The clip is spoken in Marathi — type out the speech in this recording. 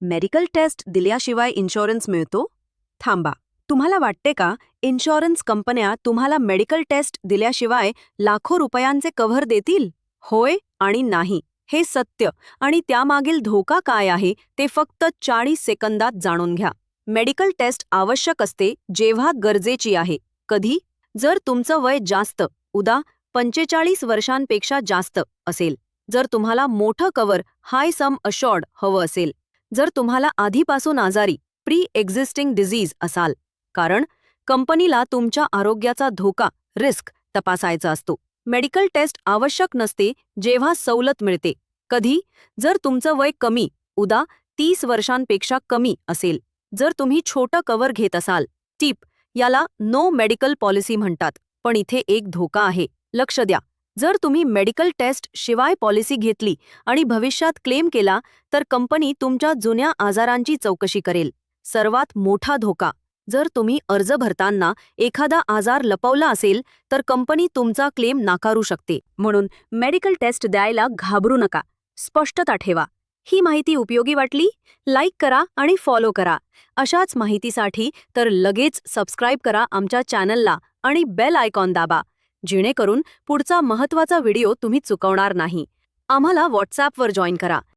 मेडिकल टेस्ट दिल्याशिवाय इन्शुरन्स मिळतो? थांबा. तुम्हाला वाटते का इन्शुरन्स कंपन्या तुम्हाला मेडिकल टेस्ट दिल्याशिवाय लाखो रुपयांचे कव्हर देतील? होय आणि नाही. हे सत्य आणि त्यामागील धोका काय आहे ते फक्त 40 सेकंदात जाणून घ्या. मेडिकल टेस्ट आवश्यक असते जेव्हा गरजेची आहे. कधी? जर तुमचं वय जास्त, उदा 45 वर्षांपेक्षा जास्त असेल. जर तुम्हाला मोठं कव्हर हाय सम अशॉर्ड हवं असेल. जर तुम्हाला आधीपासून आजारी प्री एक्झिस्टिंग डिझीज असाल. कारण कंपनीला तुमच्या आरोग्याचा धोका रिस्क तपासायचा असतो. मेडिकल टेस्ट आवश्यक नसते जेव्हा सवलत मिळते. कधी? जर तुमचं वय कमी, उदा 30 वर्षांपेक्षा कमी असेल. जर तुम्ही छोटं कव्हर घेत असाल. टिप: याला नो मेडिकल पॉलिसी म्हणतात. पण इथे एक धोका आहे, लक्ष द्या. जर तुम्ही मेडिकल टेस्ट शिवाय पॉलिसी घेतली आणि भविष्यात क्लेम केला तर कंपनी तुमच्या जुन्या आजारांची चौकशी करेल. सर्वात मोठा धोका: जर तुम्ही अर्ज भरताना एखादा आजार लपवला असेल तर कंपनी तुमचा क्लेम नाकारू शकते. म्हणून मेडिकल टेस्ट द्यायला घाबरू नका. स्पष्टता ठेवा. ही माहिती उपयोगी वाटली? लाईक करा आणि फॉलो करा. अशाच माहितीसाठी तर लगेच सबस्क्राईब करा आमच्या चॅनलला आणि बेल आयकॉन दाबा, जेणेकरून पुढचा महत्त्वाचा व्हिडिओ तुम्ही चुकवणार नाही. आम्हाला व्हॉट्सॲपवर जॉईन करा.